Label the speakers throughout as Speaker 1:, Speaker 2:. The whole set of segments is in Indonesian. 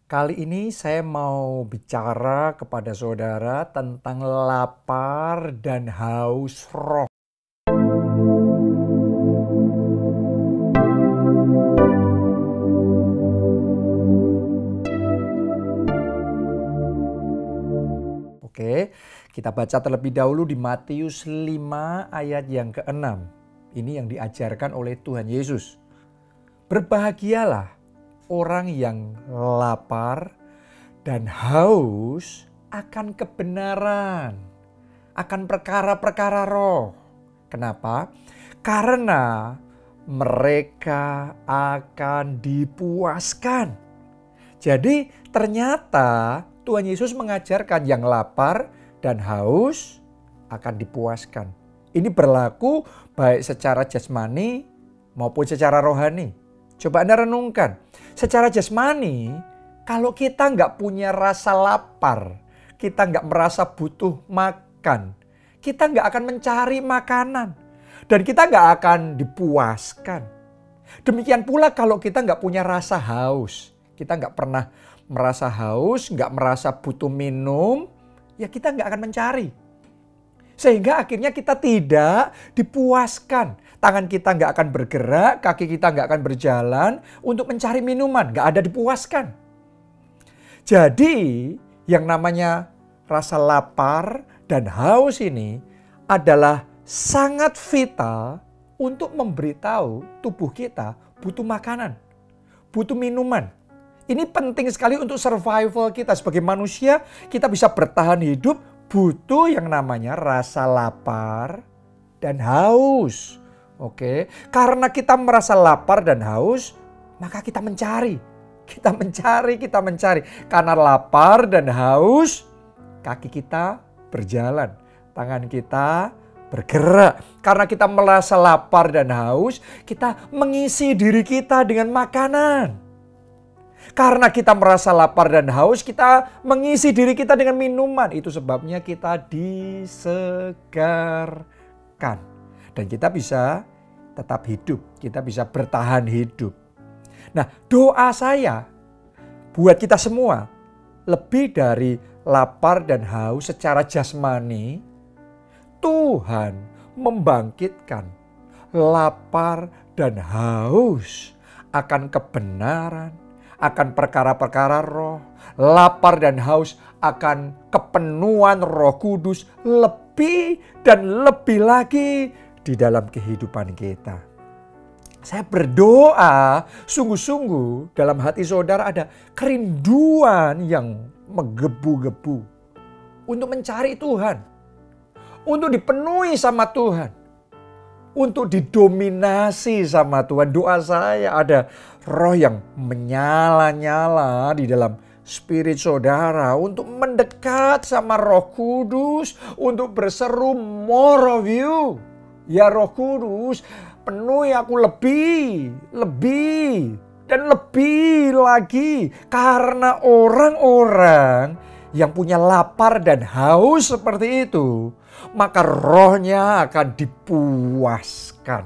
Speaker 1: Kali ini saya mau bicara kepada saudara tentang lapar dan haus roh. Oke, kita baca terlebih dahulu di Matius 5 ayat yang ke-6. Ini yang diajarkan oleh Tuhan Yesus. Berbahagialah orang yang lapar dan haus akan kebenaran, akan perkara-perkara roh. Kenapa? Karena mereka akan dipuaskan. Jadi ternyata Tuhan Yesus mengajarkan yang lapar dan haus akan dipuaskan. Ini berlaku baik secara jasmani maupun secara rohani. Coba Anda renungkan. Secara jasmani, kalau kita nggak punya rasa lapar, kita nggak merasa butuh makan, kita nggak akan mencari makanan, dan kita nggak akan dipuaskan. Demikian pula kalau kita nggak punya rasa haus, kita nggak pernah merasa haus, nggak merasa butuh minum, ya kita nggak akan mencari. Sehingga akhirnya kita tidak dipuaskan. Tangan kita nggak akan bergerak, kaki kita nggak akan berjalan untuk mencari minuman, nggak ada dipuaskan. Jadi yang namanya rasa lapar dan haus ini adalah sangat vital untuk memberitahu tubuh kita butuh makanan, butuh minuman. Ini penting sekali untuk survival kita sebagai manusia, kita bisa bertahan hidup butuh yang namanya rasa lapar dan haus. Oke, karena kita merasa lapar dan haus, maka kita mencari. Kita mencari. Karena lapar dan haus, kaki kita berjalan, tangan kita bergerak. Karena kita merasa lapar dan haus, kita mengisi diri kita dengan makanan. Karena kita merasa lapar dan haus, kita mengisi diri kita dengan minuman. Itu sebabnya kita disegarkan. Dan kita bisa tetap hidup, kita bisa bertahan hidup. Nah, doa saya buat kita semua, lebih dari lapar dan haus secara jasmani, Tuhan membangkitkan lapar dan haus akan kebenaran, akan perkara-perkara roh, lapar dan haus akan kepenuhan Roh Kudus lebih dan lebih lagi di dalam kehidupan kita. Saya berdoa sungguh-sungguh dalam hati saudara ada kerinduan yang menggebu-gebu untuk mencari Tuhan, untuk dipenuhi sama Tuhan, untuk didominasi sama Tuhan. Doa saya ada roh yang menyala-nyala di dalam spirit saudara untuk mendekat sama Roh Kudus, untuk berseru more of you. Ya Roh Kudus, penuhi aku lebih dan lebih lagi. Karena orang-orang yang punya lapar dan haus seperti itu, maka rohnya akan dipuaskan.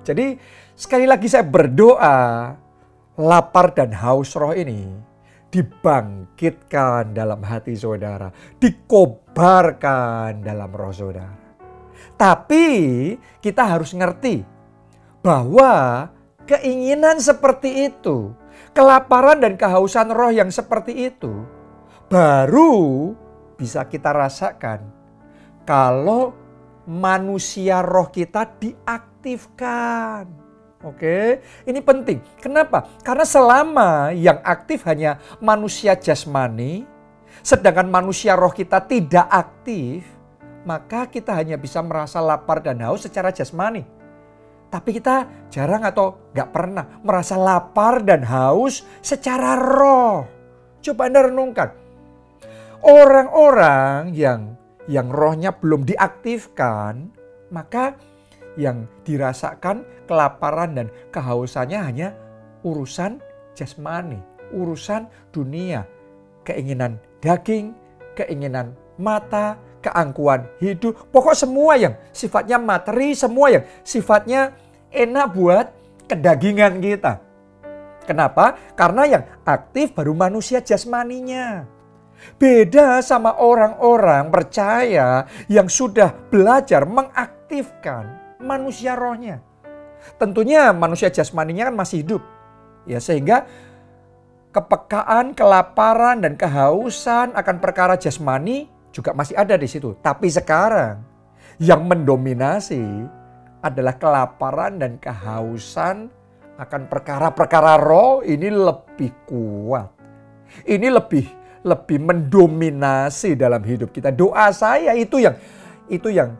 Speaker 1: Jadi sekali lagi saya berdoa, lapar dan haus roh ini dibangkitkan dalam hati saudara, dikobarkan dalam roh saudara. Tapi kita harus ngerti bahwa keinginan seperti itu, kelaparan dan kehausan roh yang seperti itu, baru bisa kita rasakan kalau manusia roh kita diaktifkan. Oke, ini penting. Kenapa? Karena selama yang aktif hanya manusia jasmani, sedangkan manusia roh kita tidak aktif, maka kita hanya bisa merasa lapar dan haus secara jasmani. Tapi kita jarang atau gak pernah merasa lapar dan haus secara roh. Coba Anda renungkan. Orang-orang yang rohnya belum diaktifkan, maka yang dirasakan kelaparan dan kehausannya hanya urusan jasmani, urusan dunia, keinginan daging, keinginan mata, keangkuhan hidup, pokok semua yang sifatnya materi, semua yang sifatnya enak buat kedagingan kita. Kenapa? Karena yang aktif baru manusia jasmaninya. Beda sama orang-orang percaya yang sudah belajar mengaktifkan manusia rohnya. Tentunya manusia jasmaninya kan masih hidup. Ya, sehingga kepekaan, kelaparan, dan kehausan akan perkara jasmani juga masih ada di situ. Tapi sekarang yang mendominasi adalah kelaparan dan kehausan akan perkara-perkara roh ini lebih kuat. Ini lebih mendominasi dalam hidup kita. Doa saya itu yang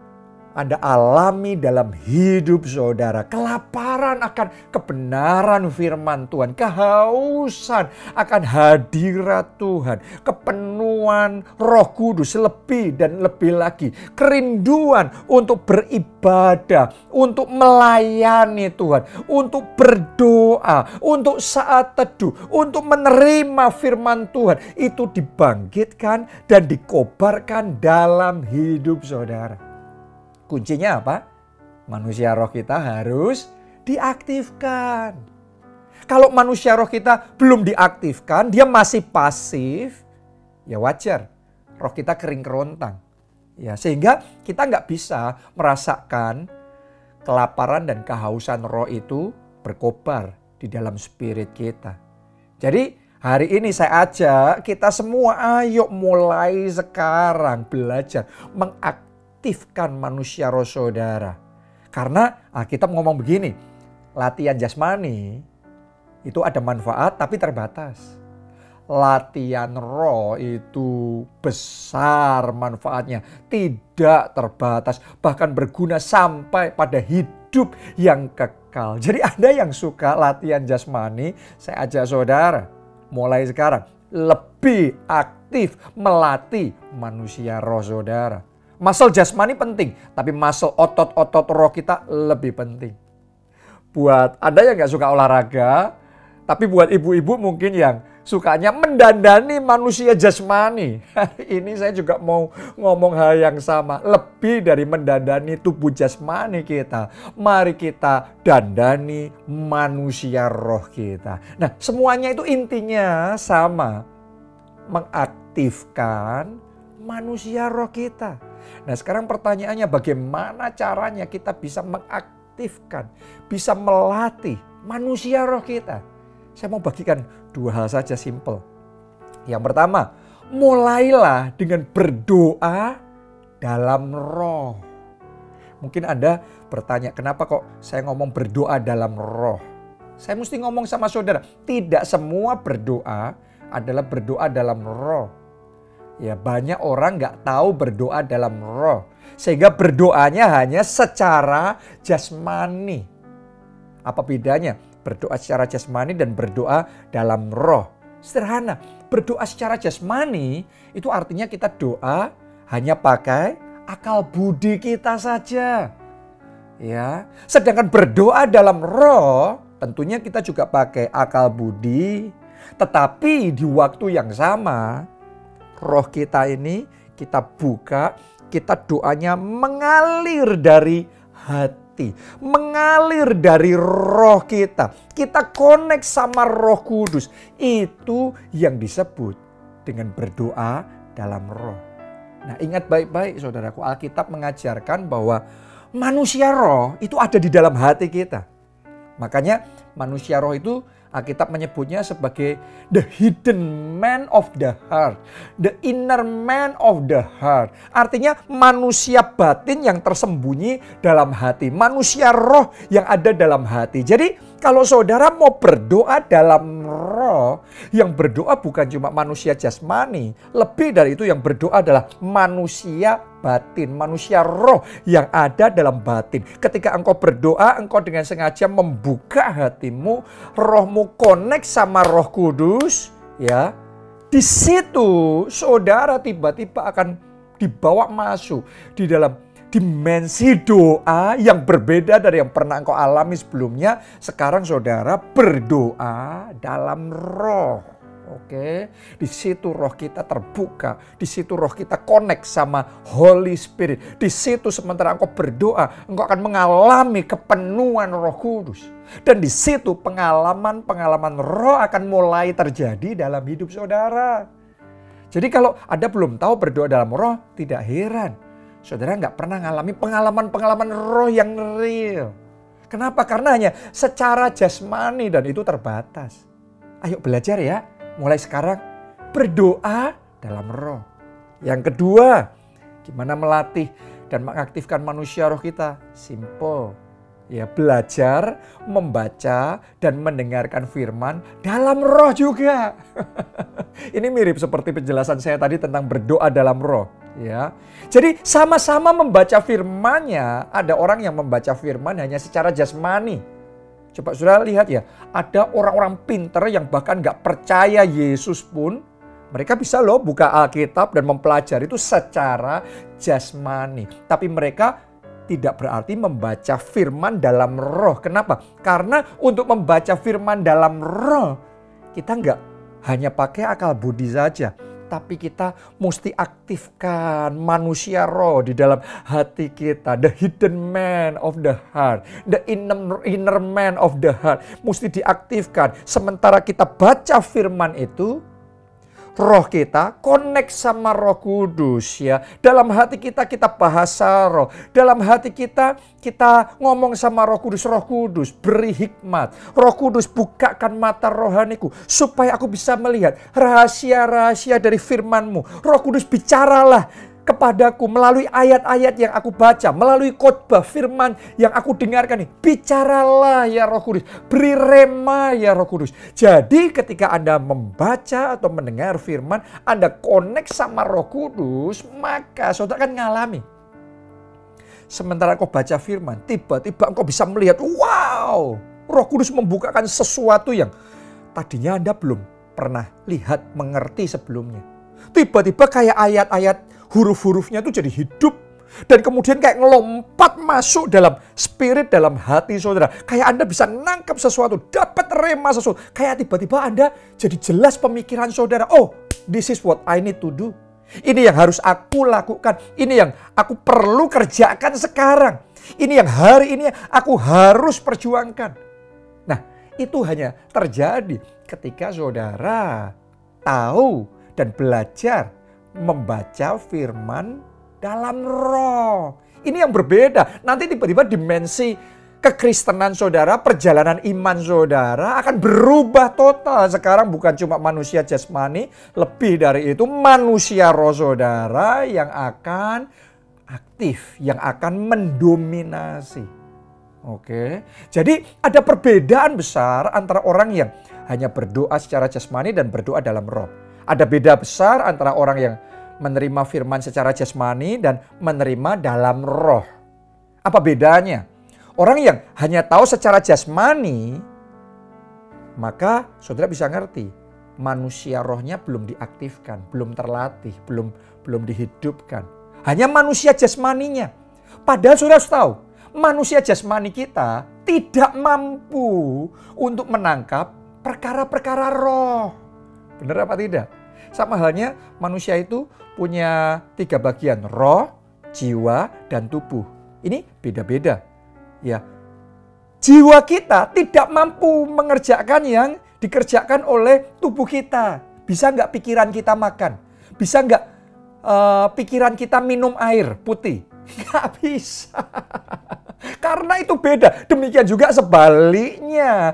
Speaker 1: Anda alami dalam hidup saudara. Kelaparan akan kebenaran firman Tuhan. Kehausan akan hadirat Tuhan. Kepenuhan Roh Kudus lebih dan lebih lagi. Kerinduan untuk beribadah, untuk melayani Tuhan, untuk berdoa, untuk saat teduh, untuk menerima firman Tuhan. Itu dibangkitkan dan dikobarkan dalam hidup saudara. Kuncinya apa? Manusia roh kita harus diaktifkan. Kalau manusia roh kita belum diaktifkan, dia masih pasif, ya wajar. Roh kita kering kerontang. Ya, sehingga kita nggak bisa merasakan kelaparan dan kehausan roh itu berkobar di dalam spirit kita. Jadi hari ini saya ajak kita semua, ayo mulai sekarang belajar mengaktifkan manusia roh saudara. Karena Alkitab ngomong begini, latihan jasmani itu ada manfaat tapi terbatas. Latihan roh itu besar manfaatnya, tidak terbatas, bahkan berguna sampai pada hidup yang kekal. Jadi Anda yang suka latihan jasmani, saya ajak saudara mulai sekarang lebih aktif melatih manusia roh saudara. Muscle jasmani penting, tapi muscle otot-otot roh kita lebih penting. Buat Anda yang gak suka olahraga, tapi buat ibu-ibu mungkin yang sukanya mendandani manusia jasmani. Hari ini saya juga mau ngomong hal yang sama. Lebih dari mendandani tubuh jasmani kita, mari kita dandani manusia roh kita. Nah, semuanya itu intinya sama. Mengaktifkan manusia roh kita. Nah, sekarang pertanyaannya bagaimana caranya kita bisa mengaktifkan, bisa melatih manusia roh kita? Saya mau bagikan dua hal saja simple. Yang pertama, mulailah dengan berdoa dalam roh. Mungkin Anda bertanya, kenapa kok saya ngomong berdoa dalam roh? Saya mesti ngomong sama saudara, tidak semua berdoa adalah berdoa dalam roh. Ya, banyak orang nggak tahu berdoa dalam roh. Sehingga berdoanya hanya secara jasmani. Apa bedanya berdoa secara jasmani dan berdoa dalam roh? Sederhana, berdoa secara jasmani itu artinya kita doa hanya pakai akal budi kita saja. Ya, sedangkan berdoa dalam roh tentunya kita juga pakai akal budi. Tetapi di waktu yang sama, roh kita ini kita buka, kita doanya mengalir dari hati, mengalir dari roh kita. Kita connect sama Roh Kudus. Itu yang disebut dengan berdoa dalam roh. Nah, ingat baik-baik saudaraku, Alkitab mengajarkan bahwa manusia roh itu ada di dalam hati kita. Makanya manusia roh itu Alkitab menyebutnya sebagai the hidden man of the heart. The inner man of the heart. Artinya manusia batin yang tersembunyi dalam hati. Manusia roh yang ada dalam hati. Jadi kalau saudara mau berdoa dalam roh, yang berdoa bukan cuma manusia jasmani. Lebih dari itu yang berdoa adalah manusia batin, manusia roh yang ada dalam batin. Ketika engkau berdoa, engkau dengan sengaja membuka hatimu, rohmu connect sama Roh Kudus, ya. Di situ saudara tiba-tiba akan dibawa masuk di dalam dimensi doa yang berbeda dari yang pernah engkau alami sebelumnya. Sekarang saudara berdoa dalam roh. Oke, di situ roh kita terbuka, di situ roh kita connect sama Holy Spirit. Di situ sementara engkau berdoa, engkau akan mengalami kepenuhan Roh Kudus. Dan di situ pengalaman-pengalaman roh akan mulai terjadi dalam hidup saudara. Jadi kalau Anda belum tahu berdoa dalam roh, tidak heran. Saudara nggak pernah mengalami pengalaman-pengalaman roh yang real. Kenapa? Karena hanya secara jasmani dan itu terbatas. Ayo belajar ya. Mulai sekarang berdoa dalam roh. Yang kedua, gimana melatih dan mengaktifkan manusia roh kita? Simple. Ya, belajar, membaca dan mendengarkan firman dalam roh juga. Ini mirip seperti penjelasan saya tadi tentang berdoa dalam roh, ya. Jadi sama-sama membaca firman-Nya. Ada orang yang membaca firman hanya secara jasmani. Coba saudara lihat ya, ada orang-orang pinter yang bahkan gak percaya Yesus pun, mereka bisa loh buka Alkitab dan mempelajari itu secara jasmani. Tapi mereka tidak berarti membaca firman dalam roh. Kenapa? Karena untuk membaca firman dalam roh, kita gak hanya pakai akal budi saja. Tapi kita mesti aktifkan manusia roh di dalam hati kita. The hidden man of the heart. The inner man of the heart. Mesti diaktifkan. Sementara kita baca firman itu, roh kita connect sama Roh Kudus ya. Dalam hati kita bahasa roh. Dalam hati kita ngomong sama Roh Kudus beri hikmat. Roh Kudus bukakan mata rohaniku supaya aku bisa melihat rahasia-rahasia dari firman-Mu. Roh Kudus bicaralah kepadaku melalui ayat-ayat yang aku baca, melalui khotbah firman yang aku dengarkan nih. Bicaralah ya Roh Kudus, beri rema ya Roh Kudus. Jadi ketika Anda membaca atau mendengar firman, Anda connect sama Roh Kudus, maka saudara akan ngalami. Sementara kau baca firman, tiba-tiba engkau bisa melihat, wow, Roh Kudus membukakan sesuatu yang tadinya Anda belum pernah lihat, mengerti sebelumnya. Tiba-tiba kayak ayat-ayat huruf-hurufnya itu jadi hidup. Dan kemudian kayak ngelompat masuk dalam spirit, dalam hati saudara. Kayak Anda bisa nangkap sesuatu, dapat rema sesuatu. Kayak tiba-tiba Anda jadi jelas pemikiran saudara. Oh, this is what I need to do. Ini yang harus aku lakukan. Ini yang aku perlu kerjakan sekarang. Ini yang hari ini aku harus perjuangkan. Nah, itu hanya terjadi ketika saudara tahu dan belajar membaca firman dalam roh. Ini yang berbeda. Nanti tiba-tiba dimensi kekristenan saudara, perjalanan iman saudara akan berubah total. Sekarang bukan cuma manusia jasmani, lebih dari itu manusia roh saudara yang akan aktif, yang akan mendominasi. Oke. Jadi ada perbedaan besar antara orang yang hanya berdoa secara jasmani dan berdoa dalam roh. Ada beda besar antara orang yang menerima firman secara jasmani dan menerima dalam roh. Apa bedanya? Orang yang hanya tahu secara jasmani, maka saudara bisa ngerti, manusia rohnya belum diaktifkan, belum terlatih, belum dihidupkan. Hanya manusia jasmaninya. Padahal saudara harus tahu, manusia jasmani kita tidak mampu untuk menangkap perkara-perkara roh. Benar apa tidak? Sama halnya manusia itu punya 3 bagian, roh, jiwa, dan tubuh. Ini beda-beda. Ya, jiwa kita tidak mampu mengerjakan yang dikerjakan oleh tubuh kita. Bisa nggak pikiran kita makan? Bisa nggak pikiran kita minum air putih? Nggak bisa. Karena itu beda. Demikian juga sebaliknya.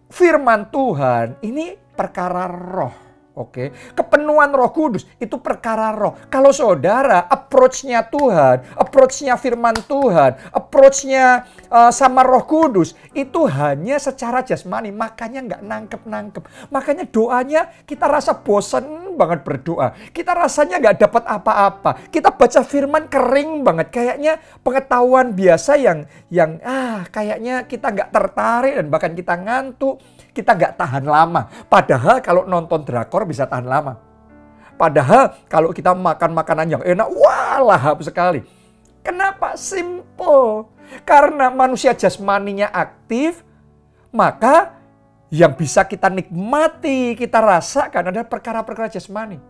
Speaker 1: Firman Tuhan ini perkara roh. Oke, kepenuhan Roh Kudus itu perkara roh. Kalau saudara approach-nya Tuhan, approach-nya firman Tuhan, approach-nya sama Roh Kudus itu hanya secara jasmani, makanya nggak nangkep-nangkep. Makanya doanya kita rasa bosan banget berdoa. Kita rasanya nggak dapat apa-apa. Kita baca firman kering banget, kayaknya pengetahuan biasa yang kayaknya kita nggak tertarik dan bahkan kita ngantuk. Kita nggak tahan lama. Padahal kalau nonton drakor bisa tahan lama. Padahal kalau kita makan makanan yang enak, wah lahap sekali. Kenapa? Simple. Karena manusia jasmaninya aktif, maka yang bisa kita nikmati, kita rasakan adalah perkara-perkara jasmani.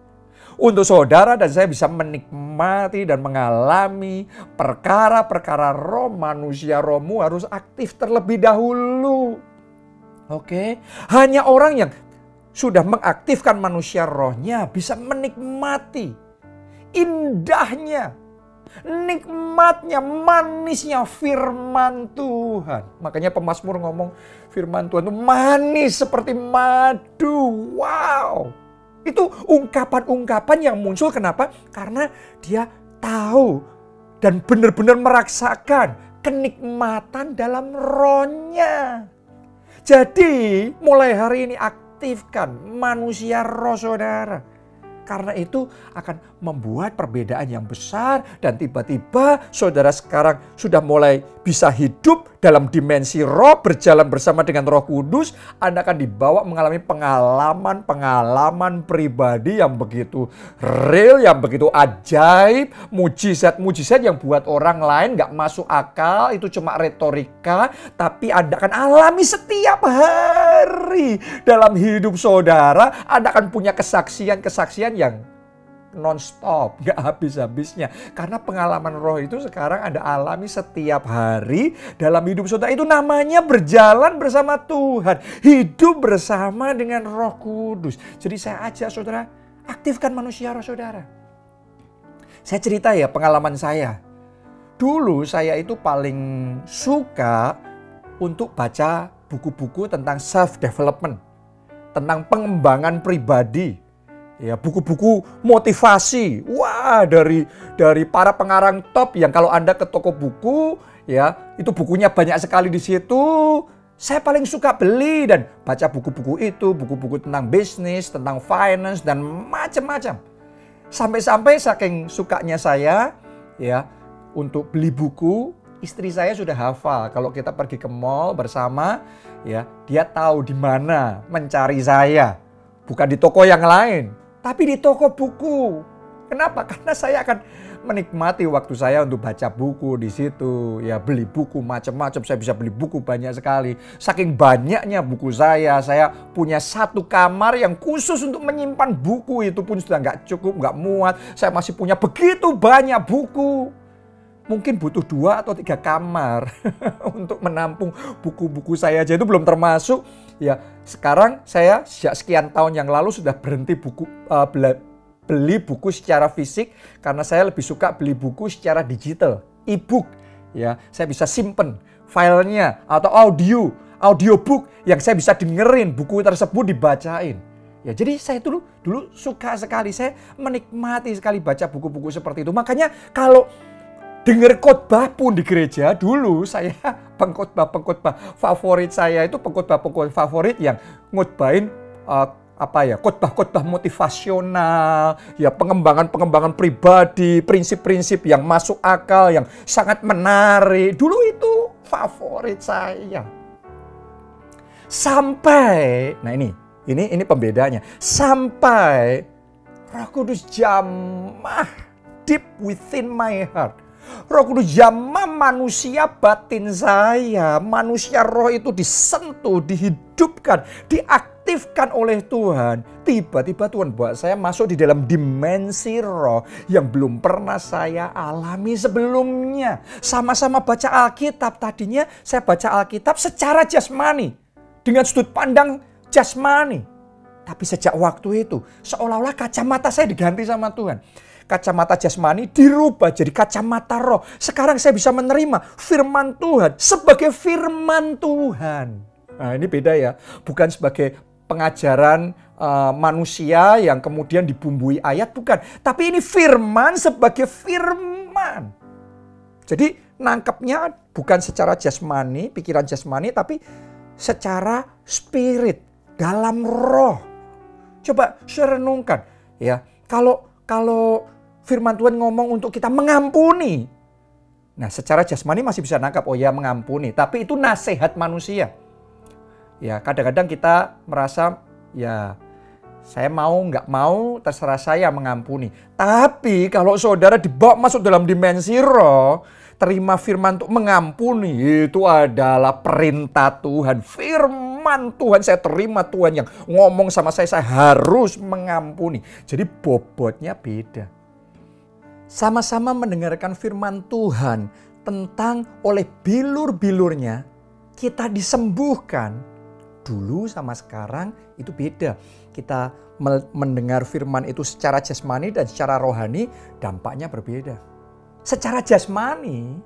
Speaker 1: Untuk saudara dan saya bisa menikmati dan mengalami perkara-perkara roh, manusia rohmu harus aktif terlebih dahulu. Oke, hanya orang yang sudah mengaktifkan manusia rohnya bisa menikmati indahnya, nikmatnya, manisnya firman Tuhan. Makanya pemazmur ngomong firman Tuhan itu manis seperti madu. Wow. Itu ungkapan-ungkapan yang muncul kenapa? Karena dia tahu dan benar-benar merasakan kenikmatan dalam rohnya. Jadi mulai hari ini aktifkan manusia roh saudara. Karena itu akan membuat perbedaan yang besar dan tiba-tiba saudara sekarang sudah mulai bisa hidup dalam dimensi roh, berjalan bersama dengan Roh Kudus. Anda akan dibawa mengalami pengalaman pribadi yang begitu real, yang begitu ajaib, mujizat-mujizat yang buat orang lain gak masuk akal, itu cuma retorika, tapi Anda akan alami setiap hari dalam hidup saudara. Anda akan punya kesaksian-kesaksian yang non-stop, gak habis-habisnya. Karena pengalaman roh itu sekarang Anda alami setiap hari dalam hidup saudara. Itu namanya berjalan bersama Tuhan. Hidup bersama dengan Roh Kudus. Jadi saya ajak saudara, aktifkan manusia roh saudara. Saya cerita ya pengalaman saya. Dulu saya itu paling suka untuk baca buku-buku tentang self-development. Tentang pengembangan pribadi. Ya, buku-buku motivasi. Wah, dari para pengarang top yang kalau Anda ke toko buku, ya, itu bukunya banyak sekali di situ. Saya paling suka beli dan baca buku-buku itu, buku-buku tentang bisnis, tentang finance dan macam-macam. Sampai-sampai saking sukanya saya, ya, untuk beli buku, istri saya sudah hafal. Kalau kita pergi ke mall bersama, ya, dia tahu di mana mencari saya. Bukan di toko yang lain, tapi di toko buku. Kenapa? Karena saya akan menikmati waktu saya untuk baca buku di situ. Ya, beli buku macam-macam. Saya bisa beli buku banyak sekali. Saking banyaknya buku saya punya satu kamar yang khusus untuk menyimpan buku. Itu pun sudah nggak cukup, nggak muat. Saya masih punya begitu banyak buku. Mungkin butuh 2 atau 3 kamar untuk menampung buku-buku saya aja. Itu belum termasuk. Ya, sekarang saya sejak sekian tahun yang lalu sudah berhenti beli buku secara fisik karena saya lebih suka beli buku secara digital, e-book. Ya, saya bisa simpen filenya atau audiobook yang saya bisa dengerin buku tersebut dibacain. Ya, jadi saya dulu suka sekali, saya menikmati sekali baca buku-buku seperti itu. Makanya kalau dengar khotbah pun di gereja, dulu saya pengkhotbah favorit saya itu pengkhotbah favorit yang ngotbahin khotbah motivasional, ya, pengembangan pribadi, prinsip-prinsip yang masuk akal, yang sangat menarik. Dulu itu favorit saya. Sampai, nah ini pembedanya. Sampai Roh Kudus jamah deep within my heart. Roh Kudus jamah manusia batin saya. Manusia roh itu disentuh, dihidupkan, diaktifkan oleh Tuhan. Tiba-tiba Tuhan buat saya masuk di dalam dimensi roh yang belum pernah saya alami sebelumnya. Sama-sama baca Alkitab. Tadinya saya baca Alkitab secara jasmani, dengan sudut pandang jasmani. Tapi sejak waktu itu seolah-olah kacamata saya diganti sama Tuhan. Kacamata jasmani dirubah jadi kacamata roh. Sekarang saya bisa menerima firman Tuhan sebagai firman Tuhan. Nah, ini beda ya. Bukan sebagai pengajaran manusia yang kemudian dibumbui ayat, bukan. Tapi ini firman sebagai firman. Jadi nangkepnya bukan secara jasmani, pikiran jasmani, tapi secara spirit, dalam roh. Coba saya renungkan ya. Kalau firman Tuhan ngomong untuk kita mengampuni. Nah, secara jasmani masih bisa nangkap, oh ya mengampuni. Tapi itu nasihat manusia. Ya, kadang-kadang kita merasa, ya saya mau nggak mau terserah saya mengampuni. Tapi kalau saudara dibawa masuk dalam dimensi roh, terima firman untuk mengampuni, itu adalah perintah Tuhan. Firman firman Tuhan, saya terima Tuhan yang ngomong sama saya harus mengampuni. Jadi bobotnya beda. Sama-sama mendengarkan firman Tuhan tentang oleh bilur-bilurnya kita disembuhkan. Dulu sama sekarang itu beda. Kita mendengar firman itu secara jasmani dan secara rohani dampaknya berbeda. Secara jasmani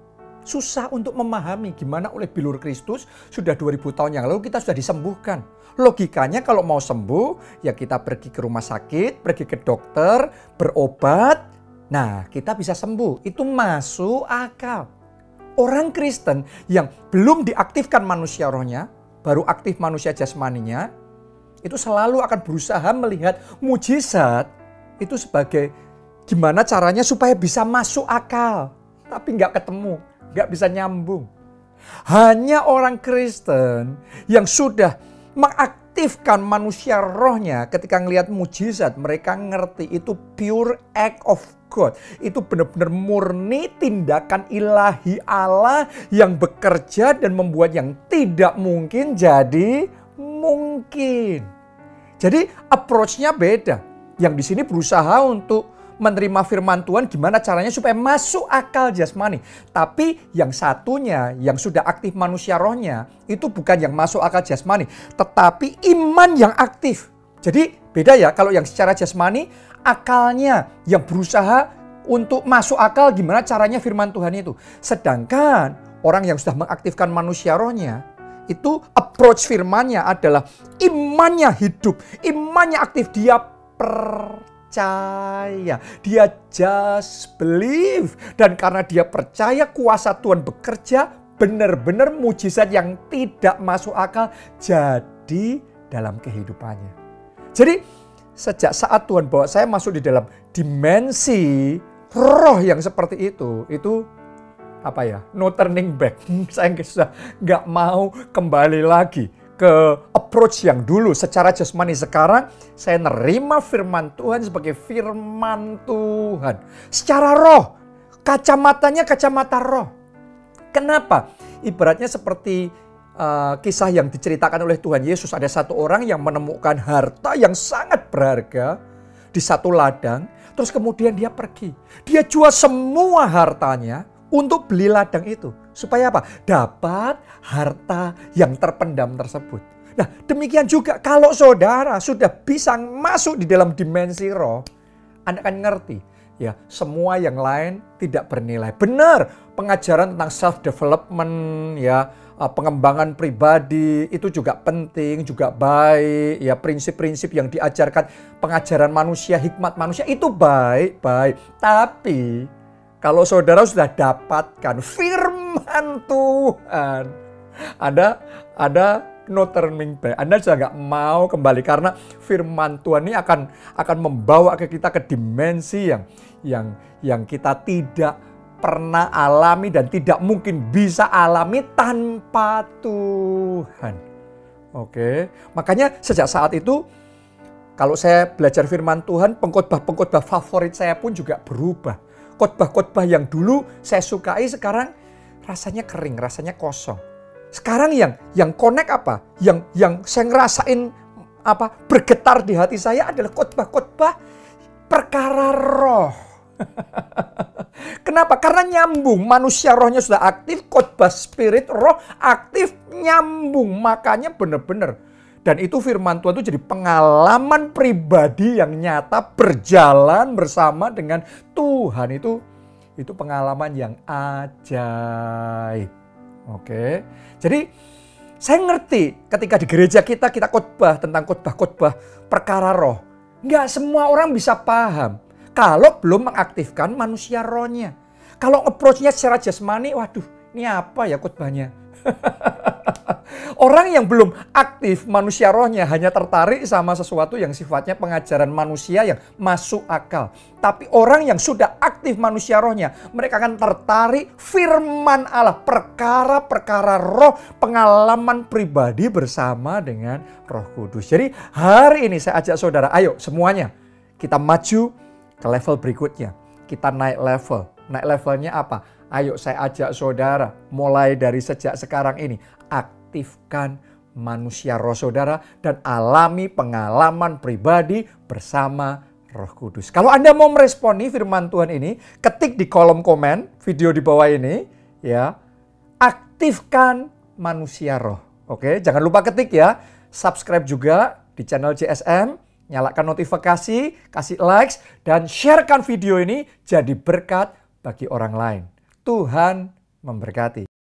Speaker 1: susah untuk memahami gimana oleh bilur Kristus sudah 2000 tahun yang lalu kita sudah disembuhkan. Logikanya kalau mau sembuh ya kita pergi ke rumah sakit, pergi ke dokter, berobat. Nah kita bisa sembuh. Itu masuk akal. Orang Kristen yang belum diaktifkan manusia rohnya, baru aktif manusia jasmaninya, itu selalu akan berusaha melihat mujizat itu sebagai gimana caranya supaya bisa masuk akal. Tapi nggak ketemu, nggak bisa nyambung. Hanya orang Kristen yang sudah mengaktifkan manusia rohnya ketika ngelihat mujizat, mereka ngerti itu pure act of God. Itu benar-benar murni tindakan ilahi Allah yang bekerja dan membuat yang tidak mungkin jadi mungkin. Jadi approach-nya beda. Yang di sini berusaha untuk menerima firman Tuhan gimana caranya supaya masuk akal jasmani. Tapi yang satunya yang sudah aktif manusia rohnya itu bukan yang masuk akal jasmani, tetapi iman yang aktif. Jadi beda ya, kalau yang secara jasmani akalnya yang berusaha untuk masuk akal gimana caranya firman Tuhan itu. Sedangkan orang yang sudah mengaktifkan manusia rohnya itu approach firmannya adalah imannya hidup, imannya aktif, dia percaya, dia just believe. Dan karena dia percaya kuasa Tuhan bekerja, benar-benar mujizat yang tidak masuk akal jadi dalam kehidupannya. Jadi sejak saat Tuhan bawa saya masuk di dalam dimensi roh yang seperti itu apa ya, no turning back. Saya nggak mau kembali lagi ke approach yang dulu secara jasmani. Sekarang saya nerima firman Tuhan sebagai firman Tuhan secara roh, kacamatanya kacamata roh. Kenapa? Ibaratnya seperti kisah yang diceritakan oleh Tuhan Yesus. Ada satu orang yang menemukan harta yang sangat berharga di satu ladang. Terus kemudian dia pergi. Dia jual semua hartanya untuk beli ladang itu. Supaya apa? Dapat harta yang terpendam tersebut. Nah demikian juga kalau saudara sudah bisa masuk di dalam dimensi roh, Anda akan ngerti. Ya, semua yang lain tidak bernilai. Benar, pengajaran tentang self-development, ya, pengembangan pribadi itu juga penting, juga baik. Ya, prinsip-prinsip yang diajarkan, pengajaran manusia, hikmat manusia itu baik-baik. Tapi kalau saudara sudah dapatkan firman Tuhan, ada no turning back. Anda sudah nggak mau kembali karena firman Tuhan ini akan membawa kita ke dimensi yang kita tidak pernah alami dan tidak mungkin bisa alami tanpa Tuhan. Oke, makanya sejak saat itu kalau saya belajar firman Tuhan, pengkhotbah favorit saya pun juga berubah. Khotbah-khotbah yang dulu saya sukai sekarang rasanya kering, rasanya kosong. Sekarang yang connect apa? Yang saya ngerasain apa? Bergetar di hati saya adalah khotbah-khotbah perkara roh. Kenapa? Karena nyambung. Manusia rohnya sudah aktif, khotbah spirit roh aktif, nyambung. Makanya benar-benar. Dan itu firman Tuhan itu jadi pengalaman pribadi yang nyata berjalan bersama dengan Tuhan. Itu pengalaman yang ajaib. Oke. Jadi saya ngerti ketika di gereja kita khotbah tentang khotbah perkara roh. Nggak semua orang bisa paham kalau belum mengaktifkan manusia rohnya. Kalau approach-nya secara jasmani, waduh, ini apa ya khotbahnya? Orang yang belum aktif manusia rohnya hanya tertarik sama sesuatu yang sifatnya pengajaran manusia yang masuk akal. Tapi orang yang sudah aktif manusia rohnya, mereka akan tertarik firman Allah, perkara-perkara roh, pengalaman pribadi bersama dengan Roh Kudus. Jadi hari ini saya ajak saudara, ayo semuanya kita maju ke level berikutnya. Kita naik level. Naik levelnya apa? Ayo saya ajak saudara mulai dari sejak sekarang ini aktifkan manusia roh saudara dan alami pengalaman pribadi bersama Roh Kudus. Kalau Anda mau meresponi firman Tuhan ini, ketik di kolom komen video di bawah ini, ya. Aktifkan manusia roh. Oke, jangan lupa ketik ya. Subscribe juga di channel JSM, nyalakan notifikasi, kasih likes dan sharekan video ini jadi berkat bagi orang lain. Tuhan memberkati.